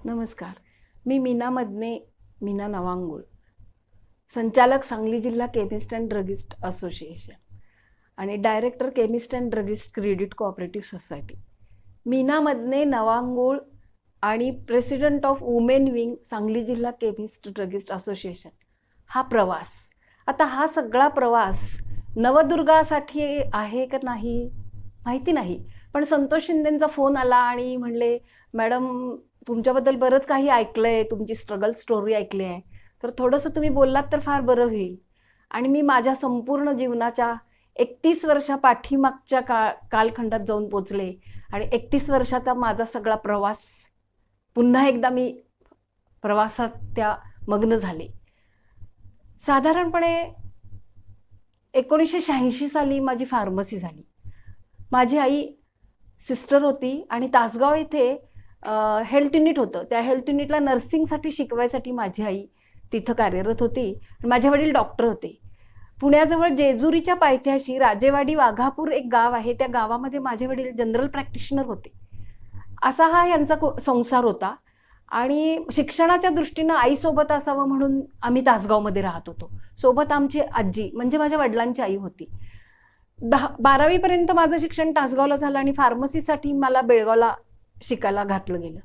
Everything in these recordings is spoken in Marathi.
नमस्कार. मी मीना मदने, मीना नवांगुळ, संचालक सांगली जिल्हा केमिस्ट अँड ड्रगिस्ट असोसिएशन आणि director chemist and druggist credit cooperative society. Meena Madane Navangul आणि president of women wing Sangli जिल्हा केमिस्ट ड्रगिस्ट असोसिएशन. हा प्रवास, आता हा सगळा प्रवास नवदुर्गासाठी आहे का नाही माहिती नाही, पण संतोष शिंदेंचा फोन आला आणि म्हणले, मॅडम तुमच्याबद्दल बरंच काही ऐकलं आहे, तुमची स्ट्रगल स्टोरी ऐकली आहे, तर थोडंसं तुम्ही बोललात तर फार बरं होईल. आणि मी माझ्या संपूर्ण जीवनाच्या 31 वर्षा पाठीमागच्या कालखंडात जाऊन पोचले आणि 31 वर्षाचा माझा सगळा प्रवास पुन्हा एकदा मी प्रवासात त्या मग्न झाले. साधारणपणे 1986 साली माझी फार्मसी झाली. माझी आई सिस्टर होती आणि तासगाव इथे हेल्थ युनिट होतं. त्या हेल्थ युनिटला नर्सिंगसाठी शिकवायसाठी माझी आई तिथं कार्यरत होती. माझे वडील डॉक्टर होते. पुण्याजवळ जेजुरीच्या पायथ्याशी राजेवाडी वाघापूर एक गाव आहे, त्या गावामध्ये माझे वडील जनरल प्रॅक्टिशनर होते. असा हा यांचा संसार होता आणि शिक्षणाच्या दृष्टीनं आईसोबत असावं म्हणून आम्ही तासगावमध्ये राहत होतो. सोबत आमची आजी म्हणजे माझ्या वडिलांची आई होती. 12वीपर्यंत माझं शिक्षण तासगावला झालं आणि फार्मसीसाठी मला बेळगावला शिकायला घातलं गेलं.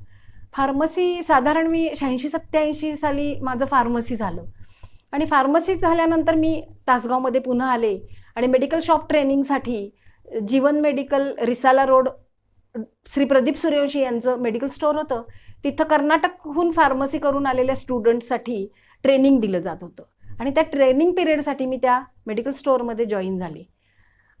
फार्मसी साधारण मी 86-87 साली माझं फार्मसी झालं आणि फार्मसी झाल्यानंतर मी तासगावमध्ये पुन्हा आले आणि मेडिकल शॉप ट्रेनिंगसाठी जीवन मेडिकल रिसाला रोड श्री प्रदीप सूर्यवंशी यांचं मेडिकल स्टोअर होतं. तिथं कर्नाटकहून फार्मसी करून आलेल्या स्टुडंटसाठी ट्रेनिंग दिलं जात होतं आणि त्या ट्रेनिंग पिरियडसाठी मी त्या मेडिकल स्टोअरमध्ये जॉईन झाले.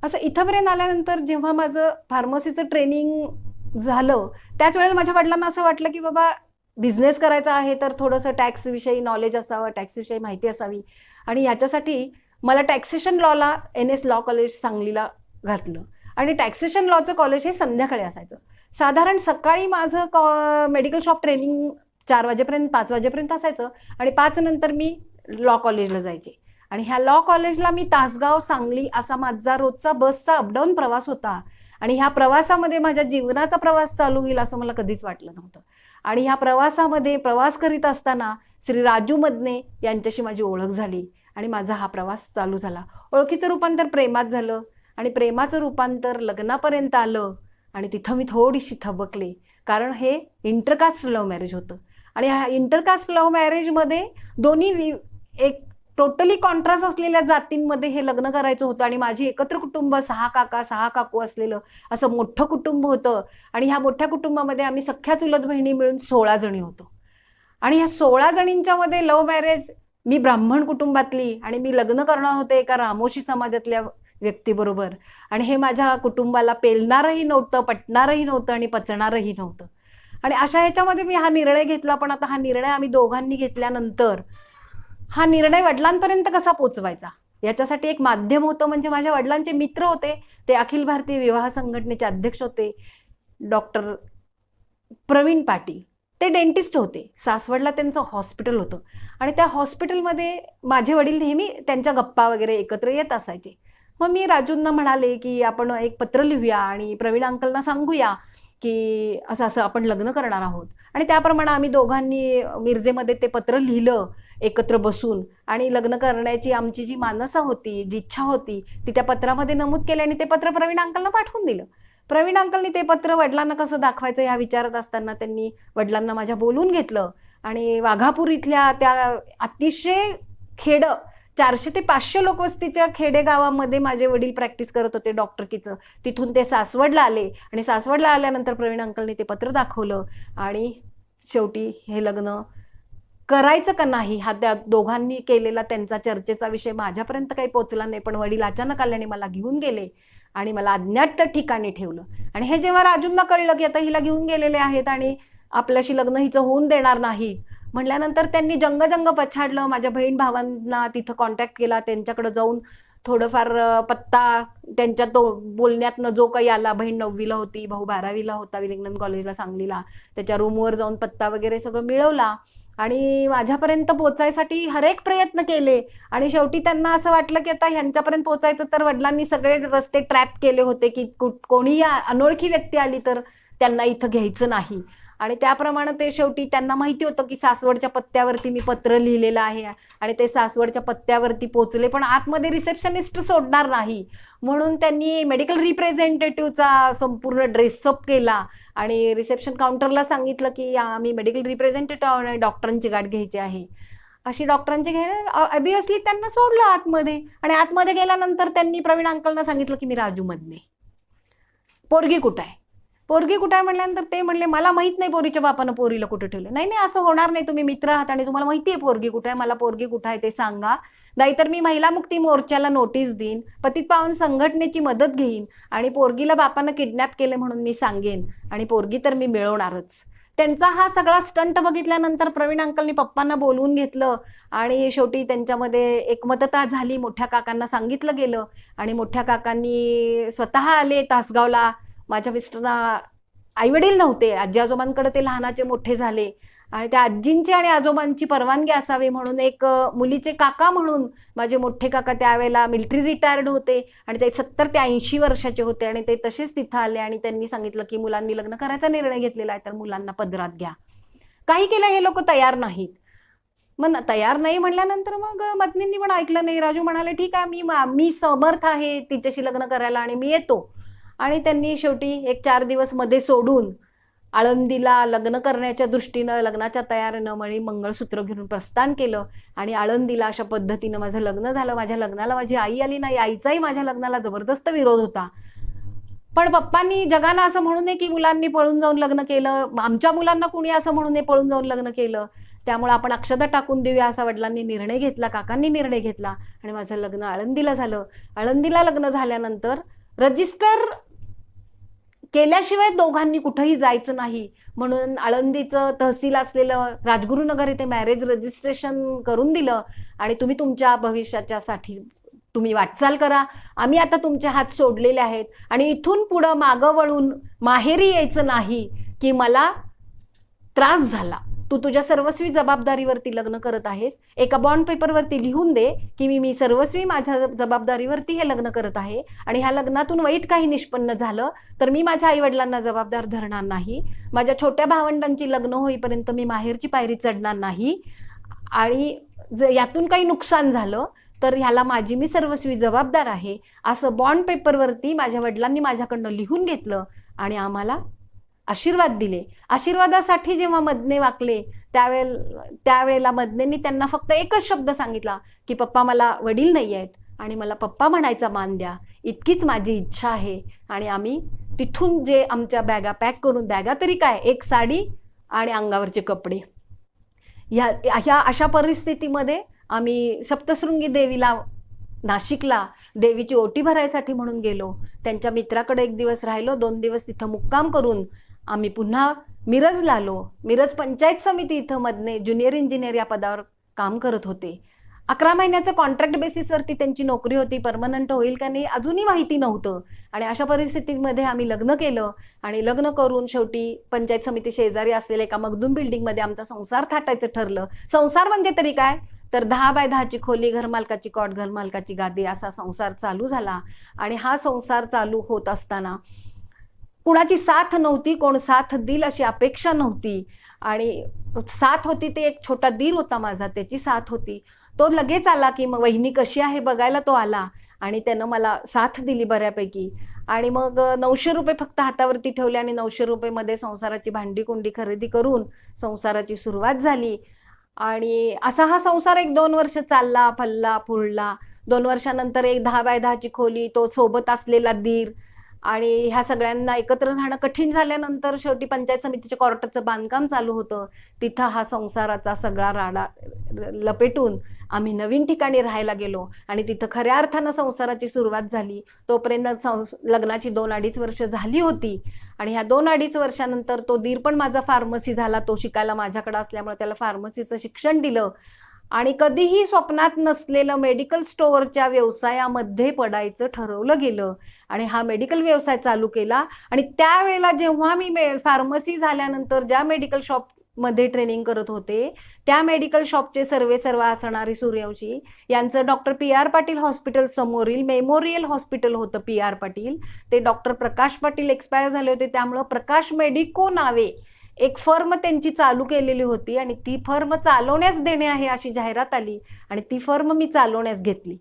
असं इथंपर्यंत आल्यानंतर जेव्हा माझं फार्मसीचं ट्रेनिंग झालं त्याच वेळेला माझ्या वडिलांना असं वाटलं की बाबा बिझनेस करायचा आहे तर थोडंसं टॅक्सविषयी नॉलेज असावं, टॅक्सविषयी माहिती असावी आणि याच्यासाठी मला टॅक्सेशन लॉला NS लॉ कॉलेज सांगलीला घातलं. आणि टॅक्सेशन लॉचं कॉलेज हे संध्याकाळी असायचं. साधारण सकाळी माझं मेडिकल शॉप ट्रेनिंग 4 वाजेपर्यंत 5 वाजेपर्यंत असायचं आणि 5 नंतर मी लॉ कॉलेजला जायचे. आणि ह्या लॉ कॉलेजला मी तासगाव सांगली असा माझा रोजचा बसचा अपडाऊन प्रवास होता आणि ह्या प्रवासामध्ये माझ्या जीवनाचा प्रवास चालू होईल असं मला कधीच वाटलं नव्हतं. आणि ह्या प्रवासामध्ये प्रवास करीत असताना श्री राजू मदने यांच्याशी माझी ओळख झाली आणि माझा हा प्रवास चालू झाला. ओळखीचं रूपांतर प्रेमात झालं आणि प्रेमाचं रूपांतर लग्नापर्यंत आलं आणि तिथं मी थोडीशी थबकले, कारण हे इंटरकास्ट लव्ह मॅरेज होतं. आणि ह्या इंटरकास्ट लव्ह मॅरेजमध्ये दोन्ही एक टोटली कॉन्ट्रास्ट असलेल्या जातींमध्ये हे लग्न करायचं होतं आणि माझी एकत्र कुटुंब 6 काका 6 काकू असलेलं असं मोठं कुटुंब होतं. आणि ह्या मोठ्या कुटुंबामध्ये आम्ही सख्ख्या चुलत बहिणी मिळून 16 जणी होतो. आणि ह्या 16 जणींच्यामध्ये लव्ह मॅरेज, मी ब्राह्मण कुटुंबातली आणि मी लग्न करणार होते एका रामोशी समाजातल्या व्यक्तीबरोबर आणि हे माझ्या कुटुंबाला पेलणारही नव्हतं, पटणारही नव्हतं आणि पचणारही नव्हतं. आणि अशा ह्याच्यामध्ये मी हा निर्णय घेतला. पण आता हा निर्णय आम्ही दोघांनी घेतल्यानंतर हा निर्णय वडिलांपर्यंत कसा पोचवायचा याच्यासाठी एक माध्यम होतं, म्हणजे माझ्या वडिलांचे मित्र होते. ते अखिल भारतीय विवाह संघटनेचे अध्यक्ष होते डॉक्टर प्रवीण पाटील. ते डेंटिस्ट होते. सासवडला त्यांचं हॉस्पिटल होतं आणि त्या हॉस्पिटलमध्ये माझे वडील नेहमी त्यांच्या गप्पा वगैरे एकत्र येत असायचे. मग मी राजूंना म्हणाले की आपण एक पत्र लिहूया आणि प्रवीण अंकलना सांगूया की असं असं आपण लग्न करणार आहोत. आणि त्याप्रमाणे आम्ही दोघांनी मिरजेमध्ये ते पत्र लिहिलं एकत्र बसून आणि लग्न करण्याची आमची जी मानसा होती, जी इच्छा होती ती त्या पत्रामध्ये नमूद केली आणि ते पत्र प्रवीण अंकलना पाठवून दिलं. प्रवीण अंकलनी ते पत्र वडिलांना कसं दाखवायचं ह्या विचारात असताना त्यांनी वडिलांना माझ्या बोलून घेतलं आणि वाघापूर इथल्या त्या अतिशय 400 ते 500 लोकवस्तीच्या खेडेगावामध्ये माझे वडील प्रॅक्टिस करत होते डॉक्टरकीचं. तिथून ते सासवडला आले आणि सासवडला आल्यानंतर प्रवीण अंकलनी ते पत्र दाखवलं आणि शेवटी हे लग्न करायचं का नाही हा त्या दोघांनी केलेला त्यांचा चर्चेचा विषय माझ्यापर्यंत काही पोचला नाही. पण वडील अचानक आल्याने मला घेऊन गेले आणि मला अज्ञात ठिकाणी ठेवलं. आणि हे जेव्हा राजूंना कळलं की आता हिला घेऊन गेलेले आहेत आणि आपल्याशी लग्न हिचं होऊन देणार नाही म्हटल्यानंतर त्यांनी जंग पछाडलं. माझ्या बहीण भावांना तिथं कॉन्टॅक्ट केला, त्यांच्याकडे जाऊन थोडंफार पत्ता त्यांच्या बोलण्यातनं जो काही आला. बहीण 9वीला होती, भाऊ 12वीला होता विलिंग्डन कॉलेजला सांगलीला. त्याच्या रूमवर जाऊन पत्ता वगैरे सगळं मिळवला आणि माझ्यापर्यंत पोचायसाठी हरेक प्रयत्न केले. आणि शेवटी त्यांना असं वाटलं की आता ह्यांच्यापर्यंत पोचायचं तर वडिलांनी सगळे रस्ते ट्रॅप केले होते की कोणी अनोळखी व्यक्ती आली तर त्यांना इथं घ्यायचं नाही. आणि त्याप्रमाणे ते शेवटी त्यांना माहिती होतं की सासवडच्या पत्त्यावरती मी पत्र लिहिलेलं आहे आणि ते सासवडच्या पत्त्यावरती पोचले, पण आतमध्ये रिसेप्शनिस्ट सोडणार नाही म्हणून त्यांनी मेडिकल रिप्रेझेंटेटिव्हचा संपूर्ण ड्रेसअप केला आणि रिसेप्शन काउंटरला सांगितलं की आम्ही मेडिकल रिप्रेझेंटेटिव्ह आणि डॉक्टरांची गाठ घ्यायची आहे. अशी डॉक्टरांची घेणं ऑब्वियसली त्यांना सोडलं आतमध्ये आणि आतमध्ये गेल्यानंतर त्यांनी प्रवीण अंकलना सांगितलं की मी राजू मदने, पोरगी कुठं आहे, पोरगी कुठं आहे म्हटल्यानंतर ते म्हणले मला माहित नाही पोरीच्या बापानं पोरीला कुठं ठेवलं. नाही नाही असं होणार नाही, तुम्ही मित्र आहात आणि तुम्हाला माहिती आहे पोरगी कुठं आहे, मला पोरगी कुठं आहे ते सांगा, नाहीतर मी महिला मुक्ती मोर्चाला नोटीस देईन, पतित पावन संघटनेची मदत घेईन आणि पोरगीला बापानं किडनॅप केले म्हणून मी सांगेन आणि पोरगी तर मी मिळवणारच. त्यांचा हा सगळा स्टंट बघितल्यानंतर प्रवीण अंकलनी पप्पांना बोलवून घेतलं आणि शेवटी त्यांच्यामध्ये एकमतता झाली. मोठ्या काकांना सांगितलं गेलं आणि मोठ्या काकांनी स्वतः आले तासगावला. माझ्या मिस्टरांना आईवडील नव्हते, आजी आजोबांकडे ते लहानाचे मोठे झाले आणि त्या आजींची आणि आजोबांची परवानगी असावी म्हणून एक मुलीचे काका म्हणून माझे मोठे काका त्यावेळेला मिलिटरी रिटायर्ड होते आणि ते 70 ते 80 वर्षाचे होते आणि ते तसेच तिथं आले आणि त्यांनी सांगितलं की मुलांनी लग्न करायचा निर्णय घेतलेला आहे तर मुलांना पदरात घ्या. काही केलं हे लोक तयार नाहीत. मग तयार नाही म्हणल्यानंतर मग मदनींनी पण ऐकलं नाही. राजू म्हणाले ठीक आहे, मी समर्थ आहे तिच्याशी लग्न करायला आणि मी येतो. आणि त्यांनी शेवटी एक 4 दिवस मध्ये सोडून आळंदीला लग्न करण्याच्या दृष्टीनं लग्नाच्या तयारीनं मळी मंगळसूत्र घेऊन प्रस्थान केलं आणि आळंदीला अशा पद्धतीनं माझं लग्न झालं. माझ्या लग्नाला माझी आई आली नाही, आईचाही माझ्या लग्नाला जबरदस्त विरोध होता. पण पप्पांनी जगानं असं म्हणू नये की मुलांनी पळून जाऊन लग्न केलं, आमच्या मुलांना कुणी असं म्हणू नये पळून जाऊन लग्न केलं, त्यामुळे आपण अक्षता टाकून देऊया असा वडिलांनी निर्णय घेतला, काकांनी निर्णय घेतला आणि माझं लग्न आळंदीला झालं. आळंदीला लग्न झाल्यानंतर रजिस्टर केल्याशिवाय दोघांनी कुठंही जायचं नाही म्हणून आळंदीचं तहसील असलेलं राजगुरुनगर इथे मॅरेज रजिस्ट्रेशन करून दिलं आणि तुम्ही तुमच्या भविष्याच्यासाठी तुम्ही वाटचाल करा, आम्ही आता तुमचे हात सोडलेले आहेत आणि इथून पुढं मागं वळून माहेरी यायचं नाही की मला त्रास झाला, तू तुझ्या सर्वस्वी जबाबदारीवरती लग्न करत आहेस, एका बॉन्ड पेपरवरती लिहून दे की मी सर्वस्वी माझ्या जबाबदारीवरती हे लग्न करत आहे आणि ह्या लग्नातून वाईट काही निष्पन्न झालं तर मी माझ्या आईवडिलांना जबाबदार धरणार नाही, माझ्या छोट्या भावंडांची लग्न होईपर्यंत मी माहेरची पायरी चढणार नाही आणि यातून काही नुकसान झालं तर ह्याला मी सर्वस्वी जबाबदार आहे असं बॉन्ड पेपरवरती माझ्या वडिलांनी माझ्याकडनं लिहून घेतलं आणि आम्हाला आशीर्वाद दिले. आशीर्वादासाठी जेव्हा मदने वाकले त्यावेळेला मदनेंनी त्यांना फक्त एकच शब्द सांगितला की पप्पा मला वडील नाही आहेत आणि मला पप्पा म्हणायचा मान द्या, इतकीच माझी इच्छा आहे. आणि आम्ही तिथून जे आमच्या बॅगा पॅक करून, बॅगा तरी काय, एक साडी आणि अंगावरचे कपडे, ह्या अशा परिस्थितीमध्ये आम्ही सप्तशृंगी देवीला नाशिकला देवीची ओटी भरायसाठी म्हणून गेलो. त्यांच्या मित्राकडे 1 दिवस राहिलो, 2 दिवस तिथं मुक्काम करून आम्ही पुन्हा मिरजला आलो. मिरज पंचायत समिती इथं मदने ज्युनियर इंजिनियर या पदावर काम करत होते. 11 महिन्याचं कॉन्ट्रॅक्ट बेसिसवरती त्यांची नोकरी होती, परमनंट होईल का नाही अजूनही माहिती नव्हतं. आणि अशा परिस्थितीमध्ये आम्ही लग्न केलं आणि लग्न करून शेवटी पंचायत समिती शेजारी असलेल्या एका मगदूम बिल्डिंगमध्ये आमचा संसार थाटायचं ठरलं. संसार म्हणजे तरी काय तर 10 बाय 10ची खोली, घरमालकाची कॉट, घरमालकाची गादी असा संसार चालू झाला. आणि हा संसार चालू होत असताना कुणाची साथ नव्हती, कोण साथ देईल अशी अपेक्षा नव्हती. आणि साथ होती ते एक छोटा दीर होता माझा, त्याची साथ होती. तो लगेच आला की मग वहिनी कशी आहे बघायला तो आला आणि त्यानं मला साथ दिली बऱ्यापैकी. आणि मग 900 रुपये फक्त हातावरती ठेवले आणि 900 रुपयेमध्ये संसाराची भांडी कुंडी खरेदी करून संसाराची सुरुवात झाली. आणि असा हा संसार 1-2 वर्ष चालला, फल्ला फुलला. 2 वर्षानंतर एक 10 बाय 10ची खोली, तो सोबत असलेला दीर आणि ह्या सगळ्यांना एकत्र राहणं कठीण झाल्यानंतर शेवटी पंचायत समितीच्या कोर्टाचं बांधकाम चालू होतं. तिथं हा संसाराचा सगळा राडा लपेटून आम्ही नवीन ठिकाणी राहायला गेलो आणि तिथं खऱ्या अर्थानं संसाराची सुरुवात झाली. तोपर्यंत लग्नाची 2-2.5 वर्ष झाली होती. आणि ह्या 2-2.5 वर्षानंतर तो दीर पण माझा फार्मसी झाला. तो शिकायला माझ्याकडे असल्यामुळे त्याला फार्मसीचं शिक्षण दिलं आणि कधीही स्वप्नात नसलेलं मेडिकल स्टोअरच्या व्यवसायामध्ये पडायचं ठरवलं गेलं आणि हा मेडिकल व्यवसाय चालू केला. आणि त्यावेळेला जेव्हा मी फार्मसी झाल्यानंतर ज्या मेडिकल शॉपमध्ये ट्रेनिंग करत होते त्या मेडिकल शॉपचे सर्वेसर्वा असणारी सूर्यवंशी यांचं डॉक्टर PR पाटील हॉस्पिटल समोरील मेमोरियल हॉस्पिटल होतं. PR पाटील ते डॉक्टर प्रकाश पाटील एक्सपायर झाले होते, त्यामुळं प्रकाश मेडिको नावे एक फर्म त्यांची चालू केलेली होती आणि ती फर्म चालवण्यास देणे आहे अशी जाहिरात आली आणि ती फर्म मी चालवण्यास घेतली.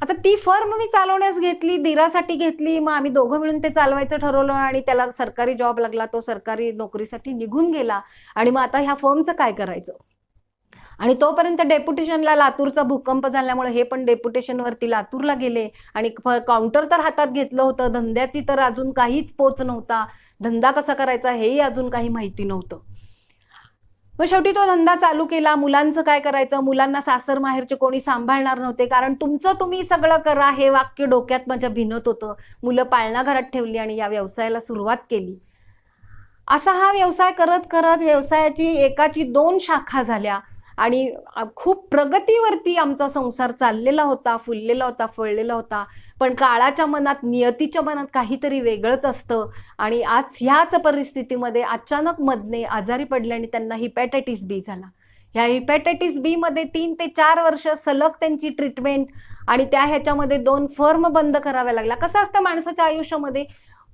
आता ती फर्म मी चालवण्यास घेतली, दिरासाठी घेतली. मग आम्ही दोघं मिळून ते चालवायचं ठरवलं आणि त्याला सरकारी जॉब लागला, तो सरकारी नोकरीसाठी निघून गेला. आणि मग आता ह्या फर्मचं काय करायचं? आणि तोपर्यंत डेप्युटेशनला लातूरचा भूकंप झाल्यामुळे हे पण डेप्युटेशनवरती लातूरला गेले आणि काउंटर तर हातात घेतलं होतं, धंद्याची तर अजून काहीच पोच नव्हता, धंदा कसा करायचा हेही अजून काही माहिती नव्हतं. मग शेवटी तो धंदा चालू केला. मुलांचं काय करायचं? मुलांना सासर माहेरचे कोणी सांभाळणार नव्हते, कारण तुमचं तुम्ही सगळं करा हे वाक्य डोक्यात माझ्या भिनत होतं. मुलं पाळणा घरात ठेवली आणि या व्यवसायाला सुरुवात केली. असा हा व्यवसाय करत करत व्यवसायाची एकाची 2 शाखा झाल्या आणि खूप प्रगतीवरती आमचा संसार चाललेला होता, फुललेला होता, फळलेला होता. पण काळाच्या मनात, नियतीच्या मनात काहीतरी वेगळंच असतं. आणि आज ह्याच परिस्थितीमध्ये अचानक मधने आजारी पडले आणि त्यांना हिपॅटायटिस बी झाला. ह्या हिपॅटायटिस बी मध्ये 3 ते 4 वर्ष सलग त्यांची ट्रीटमेंट आणि ह्याच्यामध्ये 2 फर्म बंद कराव्या लागल्या. कसं असतं माणसाच्या आयुष्यामध्ये,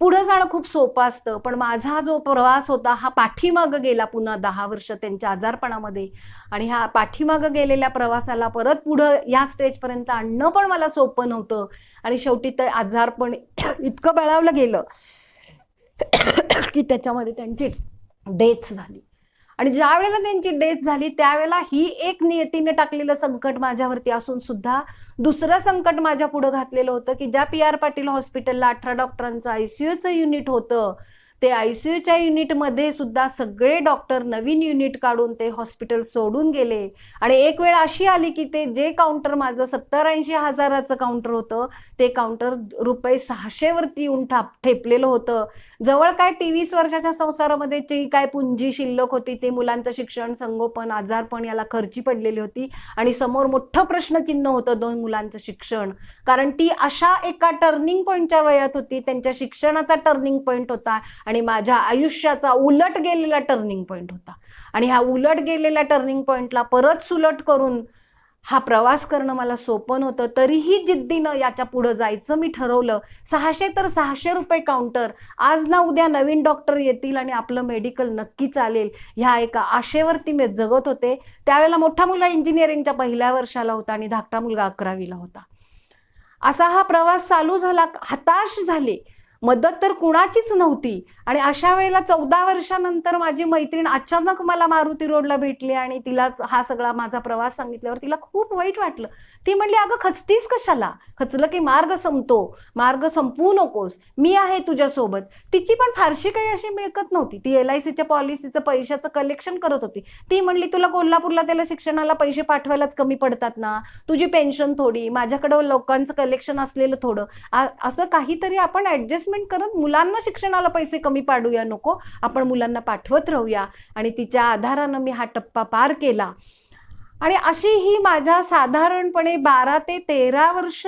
पुढे जाणं खूप सोपं असतं, पण माझा जो प्रवास होता हा पाठीमागं गेला पुन्हा 10 वर्ष त्यांच्या आजारपणामध्ये. आणि ह्या पाठीमागं गेलेल्या प्रवासाला परत पुढं या स्टेजपर्यंत आणणं पण मला सोपं नव्हतं. आणि शेवटी ते आजारपण इतकं बळावलं गेलं की त्याच्यामध्ये त्यांची डेथ झाली. आणि ज्या वेळेला त्यांची डेथ झाली त्यावेळेला ही एक नियतीने टाकलेलं संकट माझ्यावरती असून सुद्धा दुसरं संकट माझ्या पुढे घातलेलं होतं की ज्या PR पाटील हॉस्पिटलला 18 डॉक्टरांचं ICUचं युनिट होतं, ते ICUच्या युनिटमध्ये सुद्धा सगळे डॉक्टर नवीन युनिट काढून ते हॉस्पिटल सोडून गेले. आणि एक वेळ अशी आली की ते जे काउंटर माझं 70-80 हजाराचं काउंटर होतं ते काउंटर ₹600 वरती येऊन ठेपलेलं होतं. जवळ काय 23 वर्षाच्या संसारामध्ये जी काय पुंजी शिल्लक होती ते मुलांचं शिक्षण, संगोपन, आजारपण याला खर्ची पडलेली होती. आणि समोर मोठं प्रश्नचिन्ह होतं 2 मुलांचं शिक्षण, कारण ती अशा एका टर्निंग पॉईंटच्या वयात होती, त्यांच्या शिक्षणाचा टर्निंग पॉईंट होता आणि माझ्या आयुष्याचा उलट गेलेला टर्निंग पॉईंट होता. आणि ह्या उलट गेलेल्या टर्निंग पॉईंटला परत सुलट करून हा प्रवास करणं मला सोपं नव्हतं. तरीही जिद्दीनं याच्या पुढं जायचं मी ठरवलं. 600 तर 600 रुपये काउंटर, आज ना उद्या नवीन डॉक्टर येतील आणि आपलं मेडिकल नक्की चालेल, ह्या एका आशेवरती मी जगत होते. त्यावेळेला मोठा मुलगा इंजिनिअरिंगच्या 1ल्या वर्षाला होता आणि धाकटा मुलगा 11वीला होता. असा हा प्रवास चालू झाला. हताश झाले, मदत तर कुणाचीच नव्हती. आणि अशा वेळेला 14 वर्षानंतर माझी मैत्रीण अचानक मला मारुती रोडला भेटली आणि तिला हा सगळा माझा प्रवास सांगितल्यावर तिला खूप वाईट वाटलं. ती म्हणली, अगं खचतीस कशाला? खचलं की मार्ग संपतो, मार्ग संपवू नकोस, मी आहे तुझ्यासोबत. तिची पण फारशी काही अशी मिळकत नव्हती. ती LICच्या पॉलिसीचं पैशाचं कलेक्शन करत होती. ती म्हणली, तुला कोल्हापूरला त्याला शिक्षणाला पैसे पाठवायलाच कमी पडतात ना, तुझी पेन्शन थोडी, माझ्याकडं लोकांचं कलेक्शन असलेलं थोडं, असं काहीतरी आपण ऍडजस्टमेंट करत मुलांना शिक्षणाला पैसे कमी पाडूया, नको आपण मुलांना पाठवत राहूया. आणि तिच्या आधारानं मी हा टप्पा पार केला. आणि अशी ही माझ्या साधारणपणे 12 ते 13 वर्ष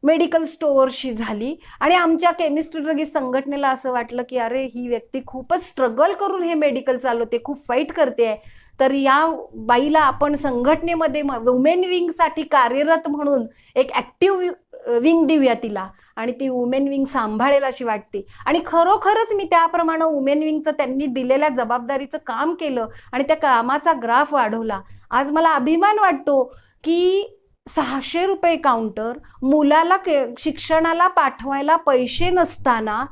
मेडिकल स्टोअरशी झाली. आणि आमच्या केमिस्ट ड्रगिस्ट संघटनेला असं वाटलं की अरे ही व्यक्ती खूपच स्ट्रगल करून हे मेडिकल चालवते, खूप फाईट करते, तर या बाईला आपण संघटनेमध्ये वुमेन विंगसाठी कार्यरत म्हणून एक ॲक्टिव्ह विंग देऊया तिला आणि ती वुमेन विंग सांभाळेल अशी वाटते. आणि खरोखरच मी त्याप्रमाणे वुमेन विंगचं त्यांनी दिलेल्या जबाबदारीचं काम केलं आणि त्या कामाचा ग्राफ वाढवला. आज मला अभिमान वाटतो की 600 रुपये काउंटर, मुलाला शिक्षणाला पाठवायला पैसे नसताना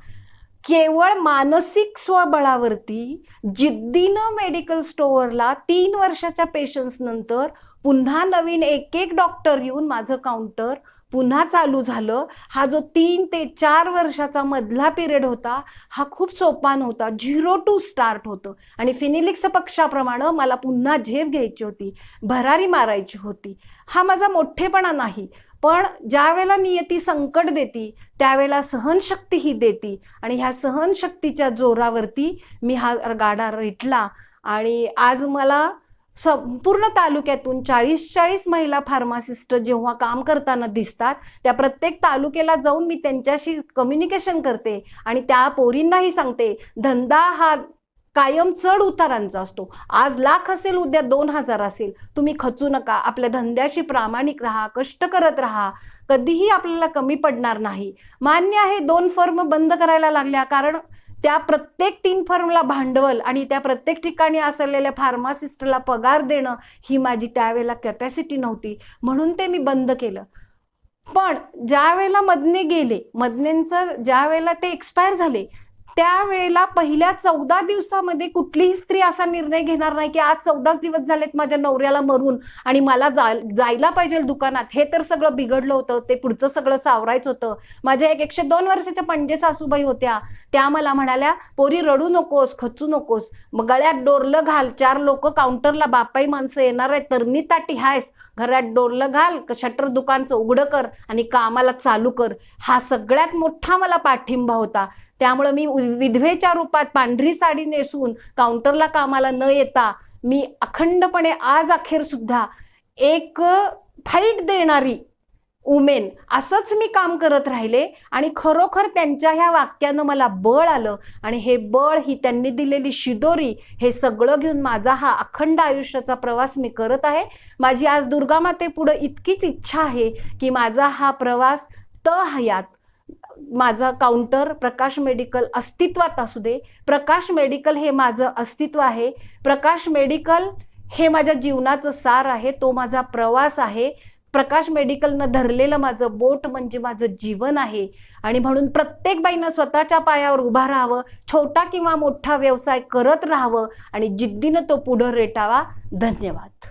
केवळ मानसिक स्वबळावरती जिद्दीनं मेडिकल स्टोअरला 3 वर्षाच्या पेशन्स नंतर पुन्हा नवीन एक डॉक्टर येऊन माझं काउंटर पुन्हा चालू झालं. हा जो 3 ते 4 वर्षाचा मधला पिरियड होता हा खूप सोपा नव्हता. 0 to स्टार्ट होतं. आणि फिनिलिक्स पक्षाप्रमाणे मला पुन्हा झेप घ्यायची होती, भरारी मारायची होती. हा माझा मोठेपणा नाही, पण ज्या वेळेला नियती संकट देती त्यावेळेला सहनशक्ती ही देती. आणि ह्या सहनशक्तीच्या जोरावरती मी हा गाडा रेटला. आणि आज मला संपूर्ण तालुक्यातून 40 महिला फार्मासिस्ट जेव्हा काम करताना दिसतात, त्या प्रत्येक तालुक्याला जाऊन मी त्यांच्याशी कम्युनिकेशन करते आणि त्या पोरींनाही सांगते, धंदा हा कायम चढ उतारांचा असतो. आज 1,00,000 असेल, उद्या 2,000 असेल, तुम्ही खचू नका, आपल्या धंद्याशी प्रामाणिक राहा, कष्ट करत राहा, कधीही आपल्याला कमी पडणार नाही. मान्य आहे 2 फर्म बंद करायला लागल्या, कारण त्या प्रत्येक 3 फर्मला भांडवल आणि त्या प्रत्येक ठिकाणी असलेल्या फार्मासिस्टला पगार देणं ही माझी त्यावेळेला कॅपॅसिटी नव्हती, म्हणून ते मी बंद केलं. पण ज्या वेळेला मदने गेले, मदनेंचं ज्या वेळेला ते एक्सपायर झाले, त्यावेळेला पहिल्या 14 दिवसामध्ये कुठलीही स्त्री असा निर्णय घेणार नाही की आज 14 दिवस झालेत माझ्या नवऱ्याला मरून आणि मला जायला पाहिजे दुकानात. हे तर सगळं बिघडलं होतं, ते पुढचं सगळं सावरायचं होतं. माझ्या एक 102 वर्षाच्या पणजे सासूबाई होत्या, त्या मला म्हणाल्या, पोरी रडू नकोस, खचू नकोस, मग गळ्यात डोरलं घाल, 4 लोक काउंटरला बापाई माणसं येणार आहेत, तरणी ताटी हायस, घरात डोरलं घाल, शटर दुकानचं उघडं कर आणि कामाला चालू कर. हा सगळ्यात मोठा मला पाठिंबा होता. त्यामुळे मी विधवेच्या रूपात पांढरी साडी नेसून काउंटरला कामाला न येता मी अखंडपणे आज अखेर सुद्धा एक फाईट देणारी वुमेन असंच मी काम करत राहिले. आणि खरोखर त्यांच्या ह्या वाक्यानं मला बळ आलं आणि हे बळ, ही त्यांनी दिलेली शिदोरी, हे सगळं घेऊन माझा हा अखंड आयुष्याचा प्रवास मी करत आहे. माझी आज दुर्गामाते पुढे इतकीच इच्छा आहे की माझा हा प्रवास हयात माझा काउंटर प्रकाश मेडिकल अस्तित्वात असू दे. प्रकाश मेडिकल हे माझं अस्तित्व आहे. प्रकाश मेडिकल हे माझ्या जीवनाचं सार आहे, तो माझा प्रवास आहे. प्रकाश मेडिकलनं धरलेलं माझं बोट म्हणजे माझं जीवन आहे. आणि म्हणून प्रत्येक बाईनं स्वतःच्या पायावर उभा राहावं, छोटा किंवा मोठा व्यवसाय करत राहावं आणि जिद्दीनं तो पुढं रेटावा. धन्यवाद.